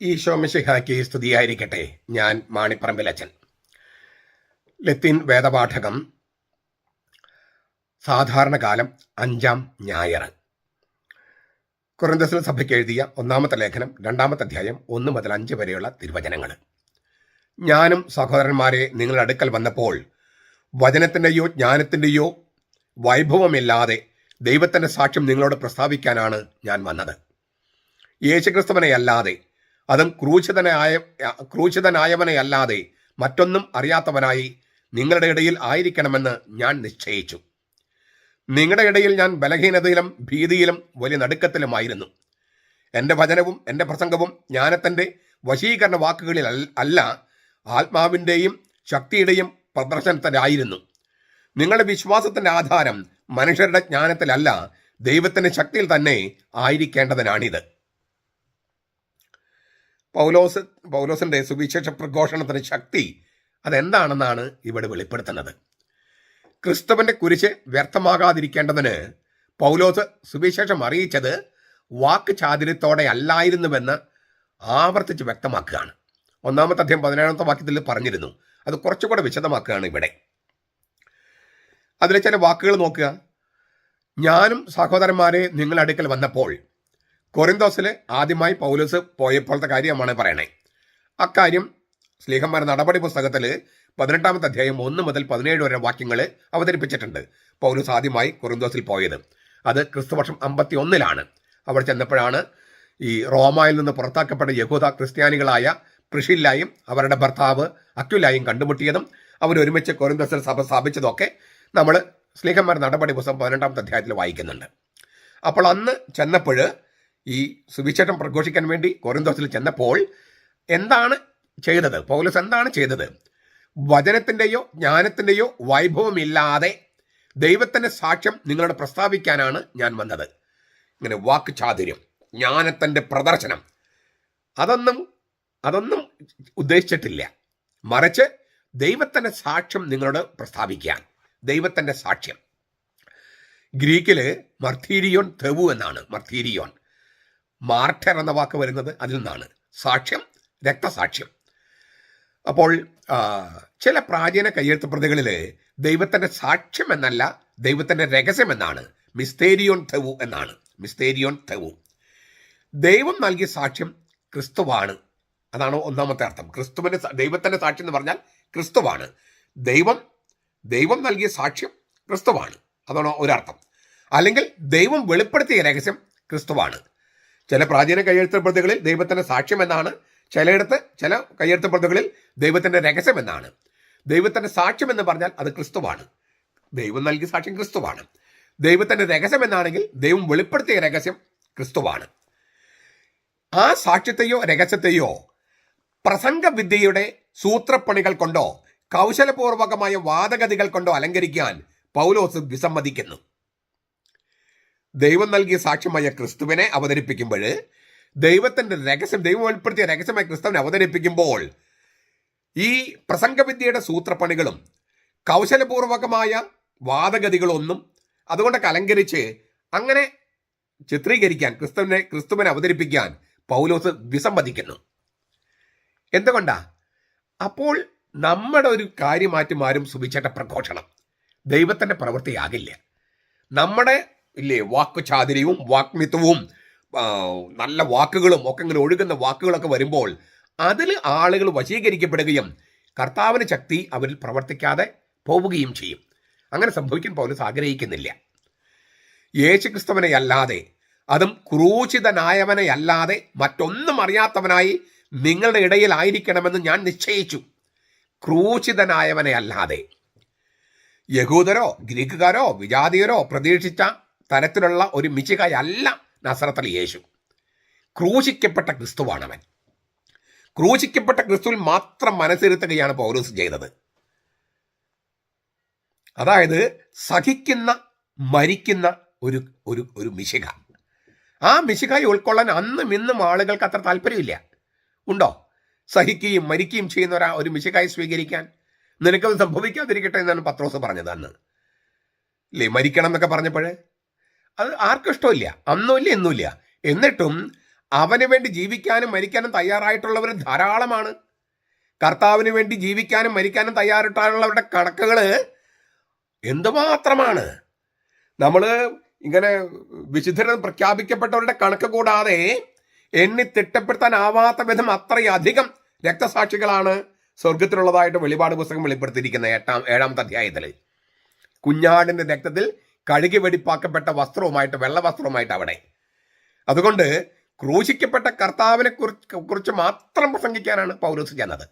ഈശോ മിശിഹായ്ക്ക് സ്തുതിയായിരിക്കട്ടെ. ഞാൻ മാണിപ്പറമ്പിലച്ചൻ. ലത്തീൻ വേദപാഠകം സാധാരണകാലം 5-ാം ഞായർ. കൊറിന്തോസിലെ സഭയ്ക്ക് എഴുതിയ 1-ാമത്തെ ലേഖനം 2-ാമത്തെ അധ്യായം 1 മുതൽ 5 വരെയുള്ള തിരുവചനങ്ങൾ. ഞാനും സഹോദരന്മാരെ നിങ്ങളുടെ അടുക്കൽ വന്നപ്പോൾ വചനത്തിൻ്റെയോ ജ്ഞാനത്തിൻ്റെയോ വൈഭവമില്ലാതെ ദൈവത്തിൻ്റെ സാക്ഷ്യം നിങ്ങളോട് പ്രസ്താവിക്കാനാണ് ഞാൻ വന്നത്. യേശുക്രിസ്തുവിനെ അല്ലാതെ, അതും ക്രൂശിതനായവനെ അല്ലാതെ മറ്റൊന്നും അറിയാത്തവനായി നിങ്ങളുടെ ഇടയിൽ ആയിരിക്കണമെന്ന് ഞാൻ നിശ്ചയിച്ചു. നിങ്ങളുടെ ഇടയിൽ ഞാൻ ബലഹീനതയിലും ഭീതിയിലും വലിയ നടുക്കത്തിലുമായിരുന്നു. എൻ്റെ വചനവും എൻ്റെ പ്രസംഗവും ജ്ഞാനത്തിൻ്റെ വശീകരണ വാക്കുകളിൽ അല്ല, ആത്മാവിൻ്റെയും ശക്തിയുടെയും പ്രദർശനത്തിലായിരുന്നു. നിങ്ങളുടെ വിശ്വാസത്തിൻ്റെ ആധാരം മനുഷ്യരുടെ ജ്ഞാനത്തിലല്ല, ദൈവത്തിൻ്റെ ശക്തിയിൽ തന്നെ ആയിരിക്കേണ്ടതിനാണിത്. പൗലോസിന്റെ സുവിശേഷ പ്രഘോഷണത്തിന് ശക്തി അതെന്താണെന്നാണ് ഇവിടെ വെളിപ്പെടുത്തുന്നത്. ക്രിസ്തുവിന്റെ കുരിശ് വ്യർത്ഥമാകാതിരിക്കേണ്ടതിന് പൗലോസ് സുവിശേഷം അറിയിച്ചത് വാക്ക് ചാതുര്യത്തോടെ അല്ലായിരുന്നുവെന്ന് ആവർത്തിച്ച് വ്യക്തമാക്കുകയാണ്. 1-ാമത്തെ അധ്യായം 17-ാമത്തെ വാക്യത്തിൽ പറഞ്ഞിരുന്നു. അത് കുറച്ചുകൂടെ വിശദമാക്കുകയാണ് ഇവിടെ. അതിലെ ചില വാക്കുകൾ നോക്കുക. ഞാനും സഹോദരന്മാരെ നിങ്ങളുടെ അടുക്കൽ വന്നപ്പോൾ. കൊറിന്തോസിൽ ആദ്യമായി പൗലോസ് പോയപ്പോഴത്തെ കാര്യമാണ് പറയണേ. അക്കാര്യം സ്ലീഹന്മാരുടെ നടപടി പുസ്തകത്തിൽ 18-ാമത്തെ അധ്യായം 1 മുതൽ 17 വരെ വാക്യങ്ങൾ അവതരിപ്പിച്ചിട്ടുണ്ട്. പൗലോസ് ആദ്യമായി കൊറിന്തോസിൽ പോയത് അത് ക്രിസ്തുവർഷം 51-ലാണ്. അവിടെ ചെന്നപ്പോഴാണ് ഈ റോമായിൽ നിന്ന് പുറത്താക്കപ്പെട്ട യഹൂദ ക്രിസ്ത്യാനികളായ പ്രിഷില്ലായും അവരുടെ ഭർത്താവ് അക്വിലായും കണ്ടുമുട്ടിയതും അവരൊരുമിച്ച് കൊറിന്തോസിൽ സഭ സ്ഥാപിച്ചതൊക്കെ നമ്മൾ സ്ലീഹന്മാരുടെ നടപടി പുസ്തകം 18-ാമത്തെ അധ്യായത്തിൽ വായിക്കുന്നുണ്ട്. അപ്പോൾ അന്ന് ചെന്നപ്പോൾ ഈ സുവിശേഷം പ്രഘോഷിക്കാൻ വേണ്ടി കൊറിന്തോസിൽ ചെന്നപ്പോൾ എന്താണ് ചെയ്തത്? പൗലോസ് എന്താണ് ചെയ്തത്? വചനത്തിൻ്റെയോ ജ്ഞാനത്തിൻ്റെയോ വൈഭവമില്ലാതെ ദൈവത്തിൻ്റെ സാക്ഷ്യം നിങ്ങളോട് പ്രസ്താവിക്കാനാണ് ഞാൻ വന്നത്. ഇങ്ങനെ വാക്ക് ചാതുര്യം, ജ്ഞാനത്തിൻ്റെ പ്രദർശനം, അതൊന്നും ഉദ്ദേശിച്ചിട്ടില്ല. മറിച്ച് ദൈവത്തിൻ്റെ സാക്ഷ്യം നിങ്ങളോട് പ്രസ്താവിക്കാൻ. ദൈവത്തിൻ്റെ സാക്ഷ്യം ഗ്രീക്കില് മർത്തീരിയോൺ തെവു എന്നാണ്. മർത്തീരിയോൺ, മാർട്ടർ എന്ന വാക്ക് വരുന്നത് അതിൽ നിന്നാണ്. സാക്ഷ്യം, രക്തസാക്ഷ്യം. അപ്പോൾ ചില പ്രാചീന കയ്യെഴുത്ത് പ്രതികളിൽ ദൈവത്തിൻ്റെ സാക്ഷ്യം എന്നല്ല, ദൈവത്തിൻ്റെ രഹസ്യം എന്നാണ്. മിസ്തേരിയോൺ തെവു എന്നാണ്. മിസ്തേരിയോൺ തെവു. ദൈവം നൽകിയ സാക്ഷ്യം ക്രിസ്തുവാണ്. അതാണ് ഒന്നാമത്തെ അർത്ഥം. ക്രിസ്തുവിൻ്റെ ദൈവത്തിൻ്റെ സാക്ഷ്യം എന്ന് പറഞ്ഞാൽ ക്രിസ്തുവാണ്. ദൈവം നൽകിയ സാക്ഷ്യം ക്രിസ്തുവാണ്. അതാണ് ഒരർത്ഥം. അല്ലെങ്കിൽ ദൈവം വെളിപ്പെടുത്തിയ രഹസ്യം ക്രിസ്തുവാണ്. ചില പ്രാചീന കയ്യെഴുത്ത് പ്രതികളിൽ ദൈവത്തിൻ്റെ സാക്ഷ്യം എന്നാണ്, ചിലയിടത്ത് ചില കയ്യെഴുത്ത് പ്രതികളിൽ ദൈവത്തിൻ്റെ രഹസ്യം എന്നാണ്. ദൈവത്തിൻ്റെ സാക്ഷ്യം എന്ന് പറഞ്ഞാൽ അത് ക്രിസ്തുവാണ്. ദൈവം നൽകിയ സാക്ഷ്യം ക്രിസ്തുവാണ്. ദൈവത്തിൻ്റെ രഹസ്യം എന്നാണെങ്കിൽ ദൈവം വെളിപ്പെടുത്തിയ രഹസ്യം ക്രിസ്തുവാണ്. ആ സാക്ഷ്യത്തെയോ രഹസ്യത്തെയോ പ്രസംഗവിദ്യയുടെ സൂത്രപ്പണികൾ കൊണ്ടോ കൗശലപൂർവകമായ വാദഗതികൾ കൊണ്ടോ അലങ്കരിക്കാൻ പൗലോസ് വിസമ്മതിക്കുന്നു. ദൈവം നൽകിയ സാക്ഷ്യമായ ക്രിസ്തുവിനെ അവതരിപ്പിക്കുമ്പോൾ, ദൈവത്തിൻ്റെ രഹസ്യം, ദൈവം വെളിപ്പെടുത്തിയ രഹസ്യമായ ക്രിസ്തുവിനെ അവതരിപ്പിക്കുമ്പോൾ ഈ പ്രസംഗവിദ്യയുടെ സൂത്രപ്പണികളും കൗശലപൂർവകമായ വാദഗതികളൊന്നും അതുകൊണ്ടൊക്കെ അലങ്കരിച്ച് അങ്ങനെ ചിത്രീകരിക്കാൻ, ക്രിസ്തുവിനെ അവതരിപ്പിക്കാൻ പൗലോസ് വിസമ്മതിക്കുന്നു. എന്തുകൊണ്ടാ? അപ്പോൾ നമ്മുടെ ഒരു കാര്യമാറ്റുമാരും സുവിശേഷ പ്രഘോഷണം ദൈവത്തിൻ്റെ പ്രവൃത്തിയാകില്ല. നമ്മുടെ വാക്ക് ചാതുര്യവും വാക്മിത്വവും നല്ല വാക്കുകളും ഒക്കെ ഇങ്ങനെ ഒഴുകുന്ന വാക്കുകളൊക്കെ വരുമ്പോൾ അതിൽ ആളുകൾ വശീകരിക്കപ്പെടുകയും കർത്താവിന് ശക്തി അവരിൽ പ്രവർത്തിക്കാതെ പോവുകയും ചെയ്യും. അങ്ങനെ സംഭവിക്കാൻ പൗലോസ് ആഗ്രഹിക്കുന്നില്ല. യേശുക്രിസ്തുവിനെ അല്ലാതെ, അതും ക്രൂശിതനായവനെ അല്ലാതെ മറ്റൊന്നും അറിയാത്തവനായി നിങ്ങളുടെ ഇടയിൽ ആയിരിക്കണമെന്ന് ഞാൻ നിശ്ചയിച്ചു. ക്രൂശിതനായവനെ അല്ലാതെ. യഹൂദരോ ഗ്രീക്കുകാരോ വിജാതിയരോ പ്രതീക്ഷിച്ച തരത്തിലുള്ള ഒരു മിശിഹായല്ല നസറത്തിലെ യേശു. ക്രൂശിക്കപ്പെട്ട ക്രിസ്തുവാണവൻ. ക്രൂശിക്കപ്പെട്ട ക്രിസ്തുവിൽ മാത്രം മനസ്സിരുത്തുകയാണ് പൗലോസ് ചെയ്തത്. അതായത് സഹിക്കുന്ന, മരിക്കുന്ന ഒരു മിശിഹ. ആ മിശിഹായെ ഉൾക്കൊള്ളാൻ അന്നും ഇന്നും ആളുകൾക്ക് അത്ര താല്പര്യമില്ല. ഉണ്ടോ? സഹിക്കുകയും മരിക്കുകയും ചെയ്യുന്ന ഒരു മിശിഹായെ സ്വീകരിക്കാൻ. നിനക്കത് സംഭവിക്കാതിരിക്കട്ടെ എന്നാണ് പത്രോസ് പറഞ്ഞത് അന്ന്. ഇല്ലേ, മരിക്കണം എന്നൊക്കെ പറഞ്ഞപ്പോൾ അത് ആർക്കും ഇഷ്ടമില്ല. അന്നുമില്ല ഇന്നുമില്ല. എന്നിട്ടും അവന് വേണ്ടി ജീവിക്കാനും മരിക്കാനും തയ്യാറായിട്ടുള്ളവർ ധാരാളമാണ്. കർത്താവിന് വേണ്ടി ജീവിക്കാനും മരിക്കാനും തയ്യാറായിട്ടുള്ളവരുടെ കണക്കുകൾ എന്തുമാത്രമാണ്. നമ്മൾ ഇങ്ങനെ വിശുദ്ധരെന്ന് പ്രഖ്യാപിക്കപ്പെട്ടവരുടെ കണക്ക് കൂടാതെ എണ്ണി തിട്ടപ്പെടുത്താനാവാത്ത വിധം അത്രയധികം രക്തസാക്ഷികളാണ് സ്വർഗത്തിലുള്ളതായിട്ട് വെളിപാട് പുസ്തകം വെളിപ്പെടുത്തിയിരിക്കുന്നത് 7-ാമത്തെ അധ്യായത്തിൽ. കുഞ്ഞാടിന്റെ രക്തത്തിൽ കഴുകി വെടിപ്പാക്കപ്പെട്ട വസ്ത്രവുമായിട്ട്, വെള്ള വസ്ത്രവുമായിട്ട് അവിടെ. അതുകൊണ്ട് ക്രൂശിക്കപ്പെട്ട കർത്താവിനെ കുറിച്ച് മാത്രം പ്രസംഗിക്കാനാണ് പൗലോസ് ചെന്നത്.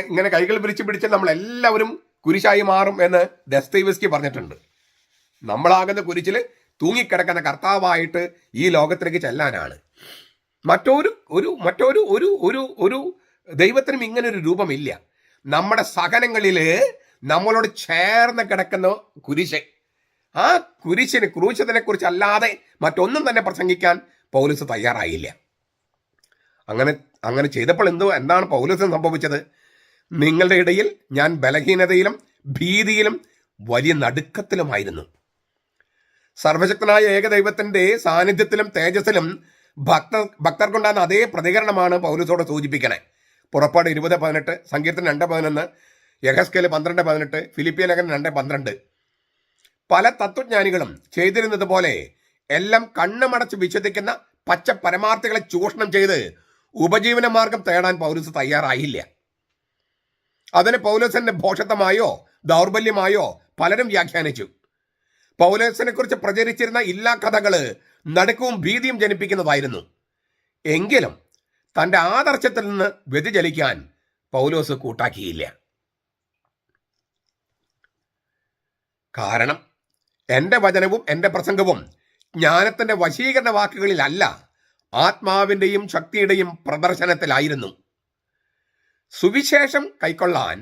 ഇങ്ങനെ കൈകൾ പിടിച്ച് നമ്മളെല്ലാവരും കുരിശായി മാറും എന്ന് ദസ്തയേവ്സ്കി പറഞ്ഞിട്ടുണ്ട്. നമ്മളാകുന്ന കുരിശിൽ തൂങ്ങിക്കിടക്കുന്ന കർത്താവായിട്ട് ഈ ലോകത്തിലേക്ക് ചെല്ലാനാണ്. മറ്റൊരു ദൈവത്തിനും ഇങ്ങനൊരു രൂപമില്ല. നമ്മുടെ സഹനങ്ങളിൽ നമ്മളോട് ചേർന്ന് കിടക്കുന്ന കുരിശ്, ആ ക്രൂശിനെ കുറിച്ച് അല്ലാതെ മറ്റൊന്നും തന്നെ പ്രസംഗിക്കാൻ പൗലോസ് തയ്യാറായില്ല. അങ്ങനെ ചെയ്തപ്പോൾ എന്താണ് പൗലോസിന് സംഭവിച്ചത്? നിങ്ങളുടെ ഇടയിൽ ഞാൻ ബലഹീനതയിലും ഭീതിയിലും വലിയ നടുക്കത്തിലുമായിരുന്നു. സർവശക്തനായ ഏകദൈവത്തിന്റെ സാന്നിധ്യത്തിലും തേജസ്സിലും ഭക്തർക്കുണ്ടാകുന്ന അതേ പ്രതികരണമാണ് പൗലോസോട് സൂചിപ്പിക്കണേ. പുറപ്പാട് 20:18, സങ്കീർത്തനം 2:11, യെഹെസ്കേൽ 12:18, ഫിലിപ്പിയ ലേഖനം 2:12. പല തത്വജ്ഞാനികളും ചെയ്തിരുന്നത് പോലെ എല്ലാം കണ്ണുമടച്ച് വിശ്വസിക്കുന്ന പച്ച പരമാർത്ഥികളെ ചൂഷണം ചെയ്ത് ഉപജീവന മാർഗം തേടാൻ പൗലോസ് തയ്യാറായില്ല. അതിന് പൗലോസിന്റെ ഭോഷത്വമായോ ദൗർബല്യമായോ പലരും വ്യാഖ്യാനിച്ചു. പൗലോസിനെ കുറിച്ച് പ്രചരിച്ചിരുന്ന എല്ലാ കഥകള് നടുക്കവും ഭീതിയും ജനിപ്പിക്കുന്നതായിരുന്നു. എങ്കിലും തന്റെ ആദർശത്തിൽ നിന്ന് വ്യതിചലിക്കാൻ പൗലോസ് കൂട്ടാക്കിയില്ല. കാരണം എൻ്റെ വചനവും എൻ്റെ പ്രസംഗവും ജ്ഞാനത്തിന്റെ വശീകരണ വാക്കുകളിലല്ല, ആത്മാവിൻ്റെയും ശക്തിയുടെയും പ്രദർശനത്തിലായിരുന്നു. സുവിശേഷം കൈക്കൊള്ളാൻ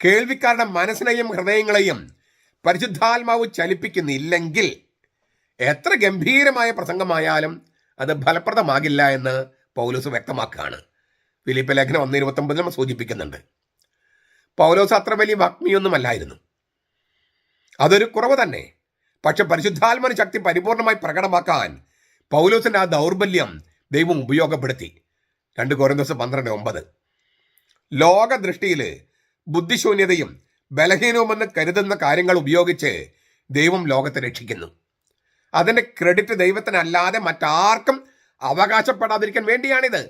കേൾവിക്കാരുടെ മനസ്സിനെയും ഹൃദയങ്ങളെയും പരിശുദ്ധാത്മാവ് ചലിപ്പിക്കുന്നില്ലെങ്കിൽ എത്ര ഗംഭീരമായ പ്രസംഗമായാലും അത് ഫലപ്രദമാകില്ല എന്ന് പൗലോസ് വ്യക്തമാക്കുകയാണ്. ഫിലിപ്പിയ ലേഖനം 1:29 സൂചിപ്പിക്കുന്നുണ്ട്. പൗലോസ് അത്ര വലിയ വാഗ്മിയൊന്നുമല്ലായിരുന്നു, അതൊരു കുറവ് തന്നെ. പക്ഷെ പരിശുദ്ധാത്മാവിന്റെ ശക്തി പരിപൂർണമായി പ്രകടമാക്കാൻ പൗലോസിന്റെ ആ ദൗർബല്യം ദൈവം ഉപയോഗപ്പെടുത്തി. 2 കൊരിന്ത്യർ 12:9. ലോകദൃഷ്ടിയിൽ ബുദ്ധിശൂന്യതയും ബലഹീനവുമെന്ന് കരുതുന്ന കാര്യങ്ങൾ ഉപയോഗിച്ച് ദൈവം ലോകത്തെ രക്ഷിക്കുന്നു. അതിന്റെ ക്രെഡിറ്റ് ദൈവത്തിനല്ലാതെ മറ്റാർക്കും അവകാശപ്പെടാതിരിക്കാൻ വേണ്ടിയാണിത്.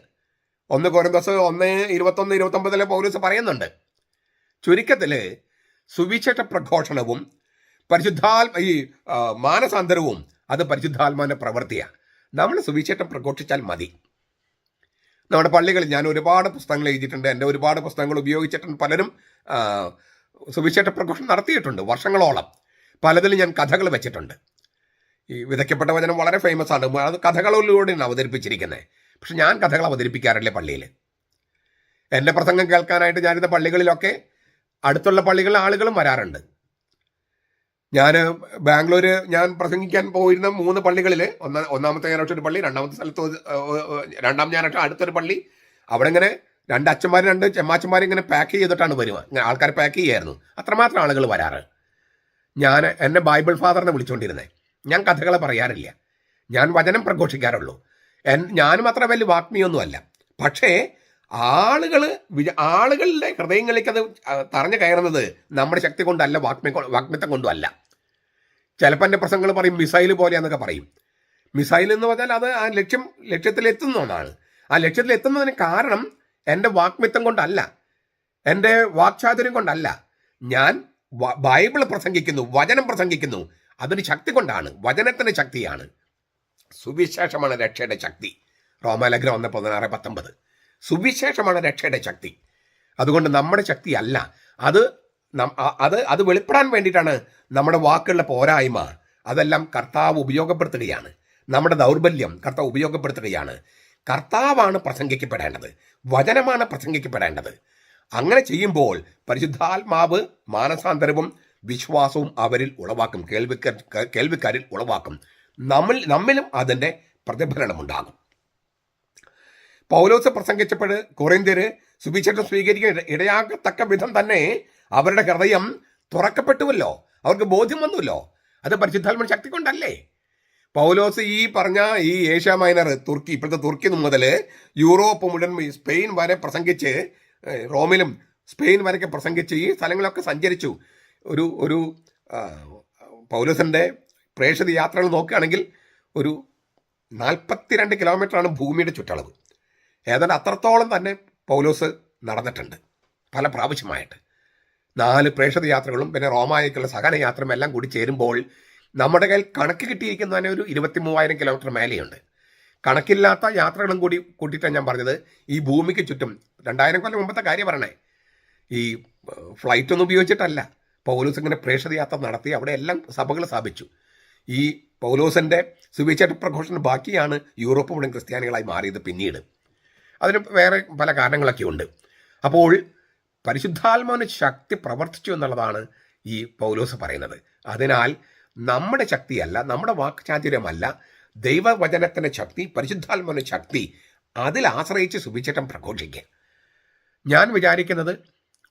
1 കൊരിന്ത്യർ 1:21-29 പൗലോസ് പറയുന്നുണ്ട്. ചുരുക്കത്തില് സുവിശേഷ പ്രഘോഷണവും മാനസാന്തരവും അത് പരിശുദ്ധാത്മാവിന്റെ പ്രവൃത്തിയാണ്. നമ്മൾ സുവിശേഷം പ്രഘോഷിച്ചാൽ മതി. നമ്മുടെ പള്ളികളിൽ ഞാൻ ഒരുപാട് പുസ്തകങ്ങൾ എഴുതിയിട്ടുണ്ട്, എൻ്റെ ഒരുപാട് പുസ്തകങ്ങൾ ഉപയോഗിച്ചിട്ടുണ്ട്. പലരും സുവിശേഷ പ്രഘോഷണം നടത്തിയിട്ടുണ്ട് വർഷങ്ങളോളം. പലതിലും ഞാൻ കഥകൾ വെച്ചിട്ടുണ്ട്. ഈ വിതയ്ക്കപ്പെട്ട വചനം വളരെ ഫേമസ് ആണ്, അത് കഥകളിലൂടെയാണ് അവതരിപ്പിച്ചിരിക്കുന്നത്. പക്ഷെ ഞാൻ കഥകൾ അവതരിപ്പിക്കാറില്ല പള്ളിയിൽ. എൻ്റെ പ്രസംഗം കേൾക്കാനായിട്ട് ഞാനിത് പള്ളികളിലൊക്കെ, അടുത്തുള്ള പള്ളികളിൽ ആളുകളും വരാറുണ്ട്. ബാംഗ്ലൂർ ഞാൻ പ്രസംഗിക്കാൻ പോയിരുന്ന 3 പള്ളികളിൽ, ഒന്നാമത്തെ ഞായറാഴ്ച ഒരു പള്ളി, രണ്ടാമത്തെ സ്ഥലത്ത് രണ്ടാം ഞായറാഴ്ച അടുത്തൊരു പള്ളി. അവിടെ ഇങ്ങനെ 2 അച്ഛന്മാർ 2 ചെമ്മാച്ചന്മാർ ഇങ്ങനെ പാക്ക് ചെയ്തിട്ടാണ് വരിക. ആൾക്കാർ പാക്ക് ചെയ്യായിരുന്നു. അത്രമാത്രം ആളുകൾ വരാറ്. എന്നെ ബൈബിൾ ഫാദറിനെ വിളിച്ചുകൊണ്ടിരുന്നേ. ഞാൻ കഥകളെ പറയാറില്ല, ഞാൻ വചനം പ്രഘോഷിക്കാറുള്ളൂ. ഞാനും അത്ര വലിയ വാഗ്മിയൊന്നുമല്ല. പക്ഷേ ആളുകളുടെ ഹൃദയങ്ങളിലേക്ക് അത് തറഞ്ഞു കയറുന്നത് നമ്മുടെ ശക്തി കൊണ്ടല്ല, വാഗ്മിത്വം കൊണ്ടുമല്ല. ചിലപ്പോൾ എൻ്റെ പ്രസംഗങ്ങൾ പറയും മിസൈൽ പോലെയാന്നൊക്കെ പറയും. മിസൈൽ എന്ന് പറഞ്ഞാൽ അത് ആ ലക്ഷ്യത്തിലെത്തുന്നതാണ്. ആ ലക്ഷ്യത്തിലെത്തുന്നതിന് കാരണം എൻ്റെ വാഗ്മിത്വം കൊണ്ടല്ല, എൻ്റെ വാക്ചാതുര്യം കൊണ്ടല്ല. ഞാൻ ബൈബിൾ പ്രസംഗിക്കുന്നു, വചനം പ്രസംഗിക്കുന്നു. അതൊരു ശക്തി കൊണ്ടാണ്, വചനത്തിൻ്റെ ശക്തിയാണ്. സുവിശേഷമാണ് രക്ഷയുടെ ശക്തി. റോമാലേഖനം 1:16-19. സുവിശേഷമാണ് രക്ഷയുടെ ശക്തി. അതുകൊണ്ട് നമ്മുടെ ശക്തി അല്ല അത് വെളിപ്പെടാൻ വേണ്ടിയിട്ടാണ് നമ്മുടെ വാക്കുകളുടെ പോരായ്മ അതെല്ലാം കർത്താവ് ഉപയോഗപ്പെടുത്തുകയാണ്. നമ്മുടെ ദൗർബല്യം കർത്താവ് ഉപയോഗപ്പെടുത്തുകയാണ്. കർത്താവാണ് പ്രസംഗിക്കപ്പെടേണ്ടത്, വചനമാണ് പ്രസംഗിക്കപ്പെടേണ്ടത്. അങ്ങനെ ചെയ്യുമ്പോൾ പരിശുദ്ധാത്മാവ് മാനസാന്തരവും വിശ്വാസവും അവരിൽ ഉളവാക്കും, കേൾവിക്കാരിൽ ഉളവാക്കും. നമ്മിലും അതിൻ്റെ പ്രതിഫലനമുണ്ടാകും. പൗലോസ് പ്രസംഗിച്ചപ്പോൾ കൊറിന്ത്യര് സുവിശേഷം സ്വീകരിക്കാൻ ഇടയാകത്തക്ക വിധം തന്നെ അവരുടെ ഹൃദയം തുറക്കപ്പെട്ടുവല്ലോ, അവർക്ക് ബോധ്യം വന്നുവല്ലോ. അത് പരിശുദ്ധാത്മാവിന്റെ ശക്തി കൊണ്ടല്ലേ. പൗലോസ് ഈ പറഞ്ഞ ഈ ഏഷ്യ മൈനർ തുർക്കി, ഇപ്പോഴത്തെ തുർക്കി മുതൽ യൂറോപ്പ് മുഴുവൻ സ്പെയിൻ വരെ പ്രസംഗിച്ച്, റോമിലും സ്പെയിൻ വരെയൊക്കെ പ്രസംഗിച്ച് ഈ സ്ഥലങ്ങളൊക്കെ സഞ്ചരിച്ചു. ഒരു പൗലോസിൻ്റെ പ്രേക്ഷിത യാത്രകൾ നോക്കുകയാണെങ്കിൽ ഒരു 42 കിലോമീറ്ററാണ് ഭൂമിയുടെ ചുറ്റളവ്. ഏതാണ്ട് അത്രത്തോളം തന്നെ പൗലോസ് നടന്നിട്ടുണ്ട് പല പ്രാവശ്യമായിട്ട്. 4 പ്രേക്ഷിത യാത്രകളും പിന്നെ റോമായിലേക്കുള്ള സഹന യാത്രയും എല്ലാം കൂടി ചേരുമ്പോൾ നമ്മുടെ കയ്യിൽ കണക്ക് കിട്ടിയിരിക്കുന്നതിന് ഒരു 23,000 കിലോമീറ്റർ മേലെയുണ്ട്. കണക്കില്ലാത്ത യാത്രകളും കൂടി കൂട്ടിയിട്ടാണ് ഞാൻ പറഞ്ഞത്. ഈ ഭൂമിക്ക് ചുറ്റും 2000 കൊല്ലം മുമ്പത്തെ കാര്യം പറയണേ, ഈ ഫ്ലൈറ്റൊന്നും ഉപയോഗിച്ചിട്ടല്ല. പൗലോസ് ഇങ്ങനെ പ്രേക്ഷിത യാത്ര നടത്തി അവിടെ എല്ലാം സഭകൾ സ്ഥാപിച്ചു. ഈ പൗലോസിൻ്റെ സുവിശേഷ പ്രഘോഷണ ബാക്കിയാണ് യൂറോപ്പ് മുഴുവൻ ക്രിസ്ത്യാനികളായി മാറിയത് പിന്നീട്. അതിന് വേറെ പല കാരണങ്ങളൊക്കെ ഉണ്ട്. അപ്പോൾ പരിശുദ്ധാത്മാവിന് ശക്തി പ്രവർത്തിച്ചു എന്നുള്ളതാണ് ഈ പൗലോസ് പറയുന്നത്. അതിനാൽ നമ്മുടെ ശക്തിയല്ല, നമ്മുടെ വാക്ചാതുര്യമല്ല, ദൈവവചനത്തിൻ്റെ ശക്തി, പരിശുദ്ധാത്മാവിൻ്റെ ശക്തി, അതിൽ ആശ്രയിച്ച് സുവിശേഷം പ്രഘോഷിക്കുക. ഞാൻ വിചാരിക്കുന്നത്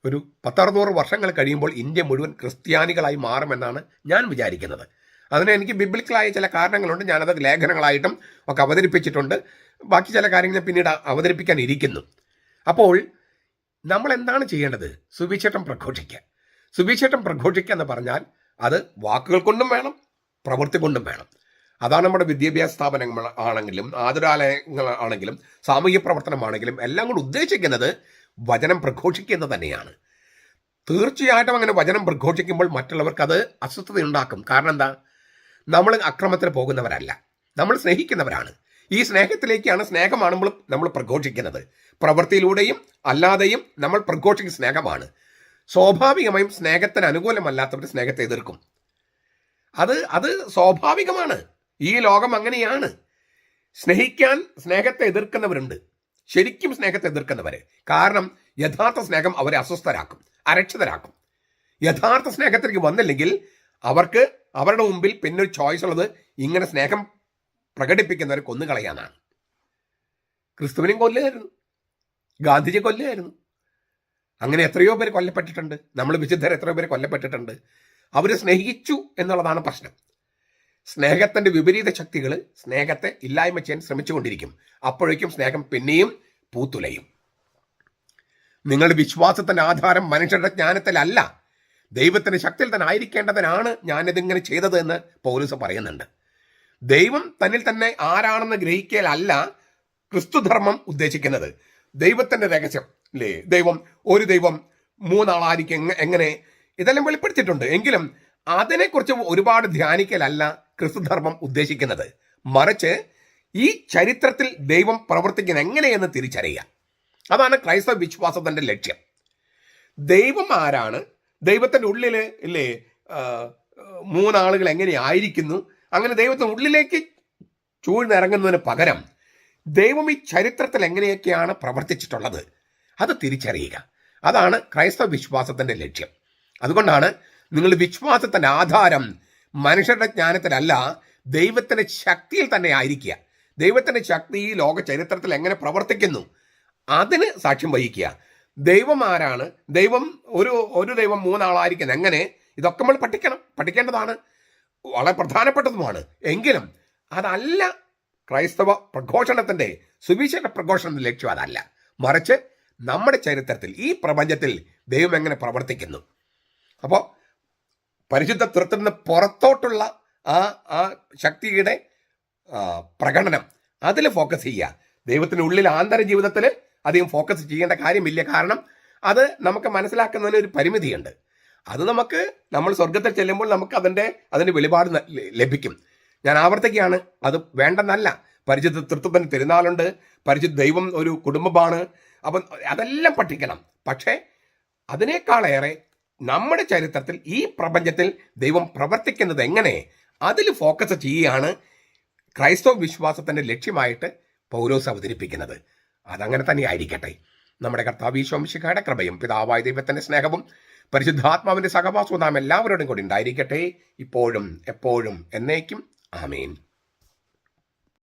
ഒരു 10-600 വർഷങ്ങൾ കഴിയുമ്പോൾ ഇന്ത്യ മുഴുവൻ ക്രിസ്ത്യാനികളായി മാറുമെന്നാണ് ഞാൻ വിചാരിക്കുന്നത്. അതിന് എനിക്ക് ബിബ്ലിക്കലായ ചില കാരണങ്ങളുണ്ട്. ഞാനത് ലേഖനങ്ങളായിട്ടും ഒക്കെ അവതരിപ്പിച്ചിട്ടുണ്ട്. ബാക്കി ചില കാര്യങ്ങൾ പിന്നീട് അവതരിപ്പിക്കാൻ ഇരിക്കുന്നു. അപ്പോൾ നമ്മൾ എന്താണ് ചെയ്യേണ്ടത്? സുവിശേഷം പ്രഘോഷിക്കുക. സുവിശേഷം പ്രഘോഷിക്കുക എന്ന് പറഞ്ഞാൽ അത് വാക്കുകൾ കൊണ്ടും വേണം, പ്രവൃത്തി കൊണ്ടും വേണം. അതാണ് നമ്മുടെ വിദ്യാഭ്യാസ സ്ഥാപനങ്ങൾ ആണെങ്കിലും ആതുരാലയങ്ങൾ ആണെങ്കിലും സാമൂഹ്യ പ്രവർത്തനമാണെങ്കിലും എല്ലാം കൂടി ഉദ്ദേശിക്കുന്നത് വചനം പ്രഘോഷിക്കുന്നത് തന്നെയാണ്. തീർച്ചയായിട്ടും അങ്ങനെ വചനം പ്രഘോഷിക്കുമ്പോൾ മറ്റുള്ളവർക്ക് അത് അസ്വസ്ഥതയുണ്ടാക്കും. കാരണം എന്താ? നമ്മൾ അക്രമത്തിന് പോകുന്നവരല്ല, നമ്മൾ സ്നേഹിക്കുന്നവരാണ്. ഈ സ്നേഹത്തിലേക്കാണ്, സ്നേഹമാണെങ്കിലും നമ്മൾ പ്രഘോഷിക്കുന്നത്. പ്രവൃത്തിയിലൂടെയും അല്ലാതെയും നമ്മൾ പ്രഘോഷിക്കുന്ന സ്നേഹമാണ്. സ്വാഭാവികമായും സ്നേഹത്തിന് അനുകൂലമല്ലാത്തവർ സ്നേഹത്തെ എതിർക്കും. അത് സ്വാഭാവികമാണ്. ഈ ലോകം അങ്ങനെയാണ്. സ്നേഹത്തെ എതിർക്കുന്നവരുണ്ട്, ശരിക്കും സ്നേഹത്തെ എതിർക്കുന്നവര്. കാരണം യഥാർത്ഥ സ്നേഹം അവരെ അസ്വസ്ഥരാക്കും, അരക്ഷിതരാക്കും. യഥാർത്ഥ സ്നേഹത്തിലേക്ക് വന്നില്ലെങ്കിൽ അവർക്ക് അവരുടെ മുമ്പിൽ പിന്നെ ഒരു ചോയ്സ് ഉള്ളത് ഇങ്ങനെ സ്നേഹം പ്രകടിപ്പിക്കുന്നവരെ കൊന്നുകളയാനാണ്. ക്രിസ്തുവിനെയും കൊല്ലുകയായിരുന്നു, ഗാന്ധിജി കൊല്ലുകയായിരുന്നു. അങ്ങനെ എത്രയോ പേര് കൊല്ലപ്പെട്ടിട്ടുണ്ട്. നമ്മൾ വിശുദ്ധർ എത്രയോ പേര് കൊല്ലപ്പെട്ടിട്ടുണ്ട്. അവർ സ്നേഹിച്ചു എന്നുള്ളതാണ് പ്രശ്നം. സ്നേഹത്തിൻ്റെ വിപരീത ശക്തികൾ സ്നേഹത്തെ ഇല്ലായ്മ ചെയ്യാൻ ശ്രമിച്ചുകൊണ്ടിരിക്കും. അപ്പോഴേക്കും സ്നേഹം പിന്നെയും പൂത്തുലയും. നിങ്ങളുടെ വിശ്വാസത്തിൻ്റെ ആധാരം മനുഷ്യരുടെ ജ്ഞാനത്തിലല്ല, ദൈവത്തിൻ്റെ ശക്തിയിൽ തന്നെ ആയിരിക്കേണ്ടതിനാണ് ഞാനിതിങ്ങനെ ചെയ്തത് എന്ന് പൗലോസ് പറയുന്നുണ്ട്. ദൈവം തന്നിൽ തന്നെ ആരാണെന്ന് ഗ്രഹിക്കലല്ല ക്രിസ്തുധർമ്മം ഉദ്ദേശിക്കുന്നത്. ദൈവത്തിൻ്റെ രഹസ്യം അല്ലേ, ഒരു ദൈവം 3 ആളായിരിക്കും എങ്ങനെ, ഇതെല്ലാം വെളിപ്പെടുത്തിയിട്ടുണ്ട്. എങ്കിലും അതിനെക്കുറിച്ച് ഒരുപാട് ധ്യാനിക്കലല്ല ക്രിസ്തുധർമ്മം ഉദ്ദേശിക്കുന്നത്. മറിച്ച് ഈ ചരിത്രത്തിൽ ദൈവം പ്രവർത്തിക്കുന്നത് എങ്ങനെയെന്ന് തിരിച്ചറിയുക. അതാണ് ക്രൈസ്തവ വിശ്വാസത്തിൻ്റെ ലക്ഷ്യം. ദൈവം ആരാണ്, ദൈവത്തിൻ്റെ ഉള്ളിൽ ഇല്ലേ 3 ആളുകൾ എങ്ങനെയായിരിക്കുന്നു, അങ്ങനെ ദൈവത്തിൻ്റെ ഉള്ളിലേക്ക് ചൂഴ്ന്നിറങ്ങുന്നതിന് പകരം ദൈവം ഈ ചരിത്രത്തിൽ എങ്ങനെയൊക്കെയാണ് പ്രവർത്തിച്ചിട്ടുള്ളത് അത് തിരിച്ചറിയുക. അതാണ് ക്രൈസ്തവ വിശ്വാസത്തിൻ്റെ ലക്ഷ്യം. അതുകൊണ്ടാണ് നിങ്ങളുടെ വിശ്വാസത്തിൻ്റെ ആധാരം മനുഷ്യരുടെ ജ്ഞാനത്തിലല്ല, ദൈവത്തിൻ്റെ ശക്തിയിൽ തന്നെ ആയിരിക്കുക. ദൈവത്തിൻ്റെ ശക്തി ഈ ലോക ചരിത്രത്തിൽ എങ്ങനെ പ്രവർത്തിക്കുന്നു അതിന് സാക്ഷ്യം വഹിക്കുക. ദൈവം ആരാണ്, ഒരു ദൈവം 3 ആളായിരിക്കുന്നത് എങ്ങനെ, ഇതൊക്കെ നമ്മൾ പഠിക്കേണ്ടതാണ്, വളരെ പ്രധാനപ്പെട്ടതുമാണ്. എങ്കിലും അതല്ല ക്രൈസ്തവ പ്രഘോഷണത്തിൻ്റെ, സുവിശേഷ പ്രഘോഷണത്തിൻ്റെ ലക്ഷ്യം അതല്ല. മറിച്ച് നമ്മുടെ ചരിത്രത്തിൽ ഈ പ്രപഞ്ചത്തിൽ ദൈവം എങ്ങനെ പ്രവർത്തിക്കുന്നു. അപ്പോൾ പരിശുദ്ധ ത്രിത്വത്തിൽ നിന്ന് പുറത്തോട്ടുള്ള ആ ശക്തിയുടെ പ്രകടനം അതിൽ ഫോക്കസ് ചെയ്യുക. ദൈവത്തിൻ്റെ ഉള്ളിൽ ആന്തര ജീവിതത്തിൽ അധികം ഫോക്കസ് ചെയ്യേണ്ട കാര്യമില്ല. കാരണം അത് നമുക്ക് മനസ്സിലാക്കുന്നതിന് ഒരു പരിമിതിയുണ്ട്. അത് നമ്മൾ സ്വർഗത്തിൽ ചെല്ലുമ്പോൾ നമുക്ക് അതിൻ്റെ വെളിപാട് ലഭിക്കും. ഞാൻ ആവർത്തിക്കുകയാണ്, അത് വേണ്ടെന്നല്ല. പരിശുദ്ധ ത്രിത്വത്തിന് തിരുനാളുണ്ട്, പരിശുദ്ധ ദൈവം ഒരു കുടുംബമാണ്. അപ്പം അതെല്ലാം പഠിക്കണം. പക്ഷേ അതിനേക്കാളേറെ നമ്മുടെ ചരിത്രത്തിൽ ഈ പ്രപഞ്ചത്തിൽ ദൈവം പ്രവർത്തിക്കുന്നത് എങ്ങനെ അതിൽ ഫോക്കസ് ചെയ്യുകയാണ് ക്രൈസ്തവ വിശ്വാസത്തിൻ്റെ ലക്ഷ്യമായിട്ട് പൗലോസ് അവതരിപ്പിക്കുന്നത്. അതങ്ങനെ തന്നെ ആയിരിക്കട്ടെ. നമ്മുടെ കർത്താവ് ഈശോ മിശിഹായുടെ കൃപയും പിതാവായ ദൈവത്തിൻ്റെ സ്നേഹവും പരിശുദ്ധാത്മാവിൻ്റെ സഹവാസവും നാം എല്ലാവരോടും കൂടി ഉണ്ടായിരിക്കട്ടെ, ഇപ്പോഴും എപ്പോഴും എന്നേക്കും. ആമേൻ.